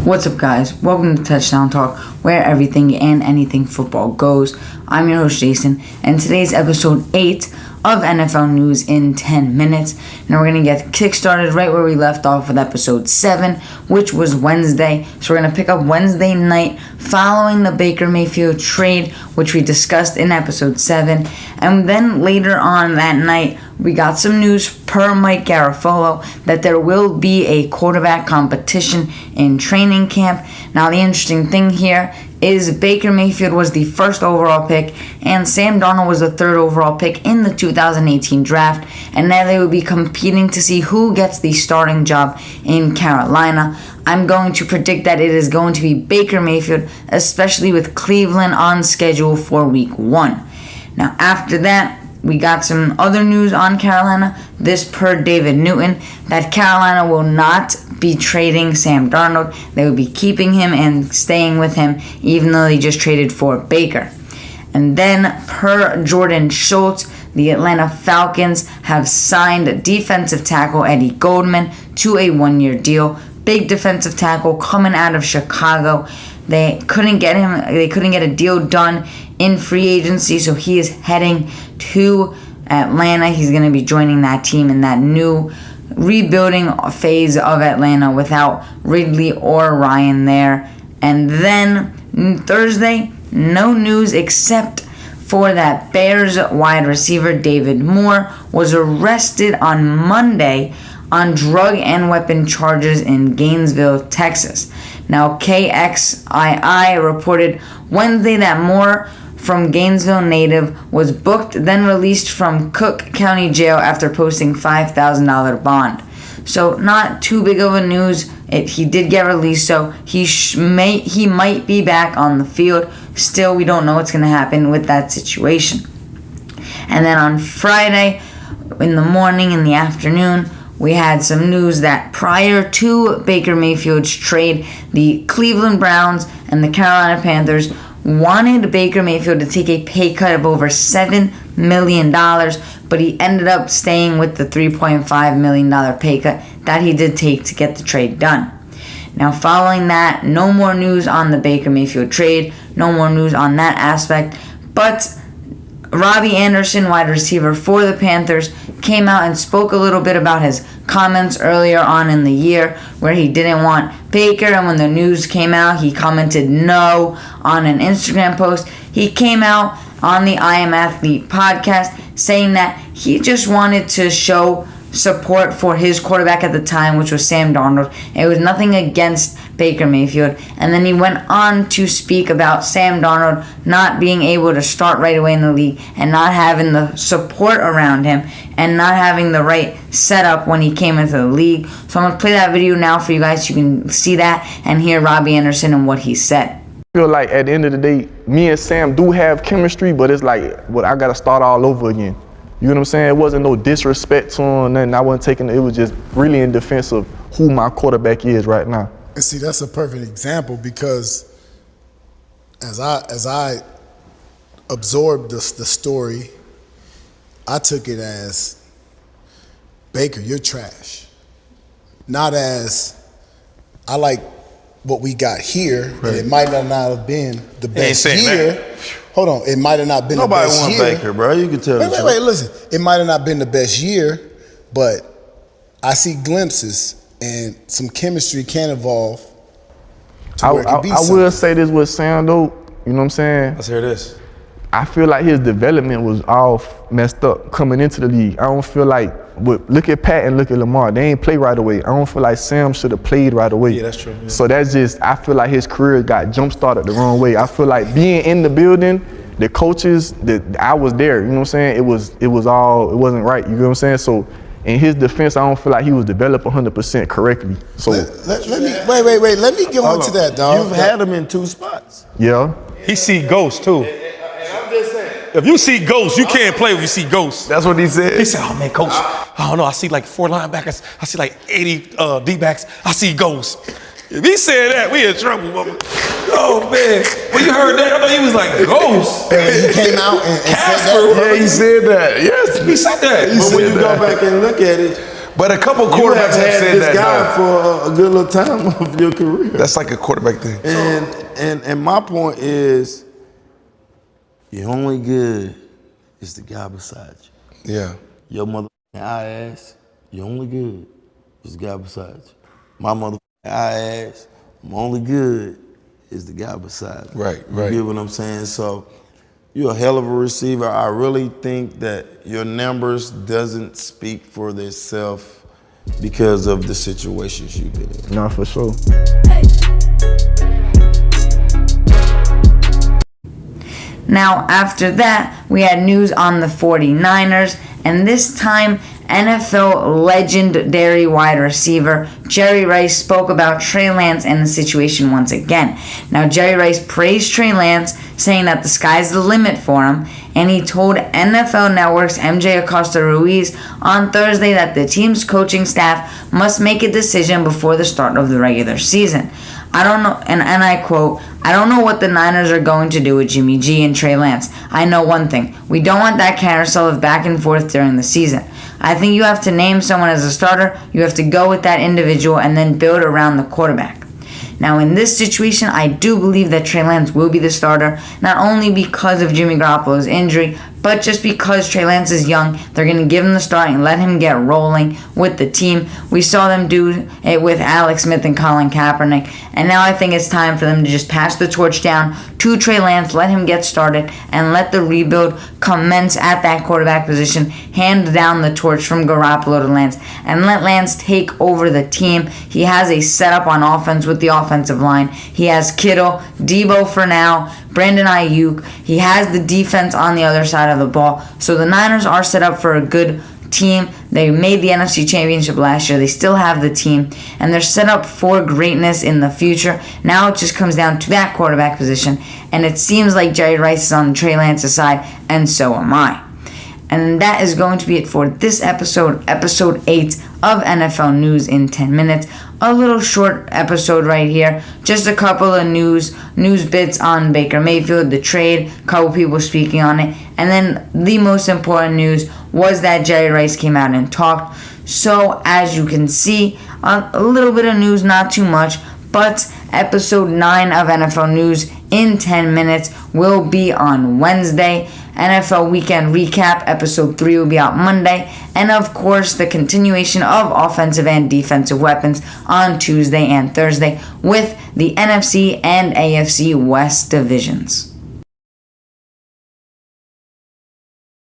What's up, guys? Welcome to Touchdown Talk, where everything and anything football goes. I'm your host, Jason, and today's episode 8 of NFL News in 10 minutes. Now we're going to get kick-started right where we left off with episode 7, which was Wednesday. So we're going to pick up Wednesday night following the Baker Mayfield trade, which we discussed in episode 7. And then later on that night, we got some news per Mike Garafolo that there will be a quarterback competition in training camp. Now, the interesting thing here is Baker Mayfield was the first overall pick and Sam Darnold was the third overall pick in the 2018 draft, and now they will be competing to see who gets the starting job in Carolina. I'm going to predict that it is going to be Baker Mayfield, especially with Cleveland on schedule for week 1. Now, after that, we got some other news on Carolina. This per David Newton, that Carolina will not be trading Sam Darnold. They will be keeping him and staying with him, even though they just traded for Baker. And then per Jordan Schultz, the Atlanta Falcons have signed defensive tackle Eddie Goldman to a 1-year deal. Big defensive tackle coming out of Chicago. They couldn't get him. They couldn't get a deal done in free agency, so he is heading to Atlanta. He's going to be joining that team in that new rebuilding phase of Atlanta without Ridley or Ryan there. And then Thursday, no news except for that Bears wide receiver David Moore was arrested on Monday on drug and weapon charges in Gainesville, Texas. Now, KXII reported Wednesday that Moore, from Gainesville native, was booked, then released from Cook County Jail after posting $5,000 bond. So, not too big of a news. He did get released, so he might be back on the field. Still, we don't know what's going to happen with that situation. And then on Friday, in the morning, in the afternoon, we had some news that prior to Baker Mayfield's trade, the Cleveland Browns and the Carolina Panthers wanted Baker Mayfield to take a pay cut of over $7 million, but he ended up staying with the $3.5 million pay cut that he did take to get the trade done. Now, following that, no more news on the Baker Mayfield trade, no more news on that aspect, but Robby Anderson, wide receiver for the Panthers, came out and spoke a little bit about his comments earlier on in the year where he didn't want Baker, and when the news came out, he commented no on an Instagram post. He came out on the I Am Athlete podcast saying that he just wanted to show support for his quarterback at the time, which was Sam Darnold. It was nothing against Baker Mayfield. And then he went on to speak about Sam Darnold not being able to start right away in the league and not having the support around him and not having the right setup when he came into the league. So I'm going to play that video now for you guys so you can see that and hear Robby Anderson and what he said. I feel like at the end of the day, me and Sam do have chemistry, but it's like, I got to start all over again. You know what I'm saying? It wasn't no disrespect to him, nothing. I wasn't taking it. It was just really in defense of who my quarterback is right now. And see, that's a perfect example because as I absorbed the story, I took it as, Baker, you're trash. Not as, I like what we got here, right. And it might not have been the best year. That. Hold on, it might have not been the best year. Nobody wants Baker, bro. You can tell. Wait, listen. It might have not been the best year, but I see glimpses and some chemistry can evolve to where it can be something. I will say this with Sam, though. You know what I'm saying? Let's hear this. I feel like his development was all messed up coming into the league. I don't feel like, look at Pat and look at Lamar. They ain't play right away. I don't feel like Sam should have played right away. Yeah, that's true. Yeah. So that's just, I feel like his career got jump-started the wrong way. I feel like being in the building, the coaches, I was there, you know what I'm saying? It wasn't right, you know what I'm saying? So in his defense, I don't feel like he was developed 100% correctly. So let me get on to that, dog. You've had him in 2 spots. Yeah. He see ghosts too. And I'm just saying, If you see ghosts, you can't play if you see ghosts. that's what he said. He said, oh man, coach, I don't know, I see like 4 linebackers, I see like 80 D-backs, I see ghosts. If he said that, we in trouble, mama. Oh man, when you heard that, I thought he was like ghosts. He came out and said that. Yeah, he said that. Yes, He said that. But when you go back and look at it, But a couple You have quarterbacks have had said this that guy for a good little time of your career. That's like a quarterback thing. And my point is, you're only good is the guy beside you. Yeah. Your motherfucking eye ass, you're only good is the guy beside you. My motherfucking eye ass, I'm only good is the guy beside me. Right. You get what I'm saying? So you're a hell of a receiver. I really think that your numbers doesn't speak for themselves because of the situations you've been in. Nah, for sure. Now, after that, we had news on the 49ers, and this time, NFL legendary wide receiver Jerry Rice spoke about Trey Lance and the situation once again. Now, Jerry Rice praised Trey Lance, saying that the sky's the limit for him, and he told NFL Network's MJ Acosta Ruiz on Thursday that the team's coaching staff must make a decision before the start of the regular season. I don't know, and I quote, "I don't know what the Niners are going to do with Jimmy G and Trey Lance. I know one thing. We don't want that carousel of back and forth during the season. I think you have to name someone as a starter. You have to go with that individual and then build around the quarterback." Now, in this situation, I do believe that Trey Lance will be the starter, not only because of Jimmy Garoppolo's injury, but just because Trey Lance is young. They're going to give him the start and let him get rolling with the team. We saw them do it with Alex Smith and Colin Kaepernick, and now I think it's time for them to just pass the torch down to Trey Lance, let him get started, and let the rebuild commence at that quarterback position, hand down the torch from Garoppolo to Lance, and let Lance take over the team. He has a setup on offense with the offensive line. He has Kittle, Debo for now, Brandon Ayuk. He has the defense on the other side of the ball. So the Niners are set up for a good team. They made the NFC Championship last year. They still have the team, and they're set up for greatness in the future. Now it just comes down to that quarterback position, and it seems like Jerry Rice is on Trey Lance's side, and so am I. And that is going to be it for this episode 8 of NFL News in 10 minutes. A little short episode right here. Just a couple of news bits on Baker Mayfield, the trade, a couple people speaking on it. And then the most important news was that Jerry Rice came out and talked. So as you can see, a little bit of news, not too much. But episode 9 of NFL News in 10 minutes will be on Wednesday. NFL Weekend Recap, episode 3 will be out Monday. And of course, the continuation of offensive and defensive weapons on Tuesday and Thursday with the NFC and AFC West divisions.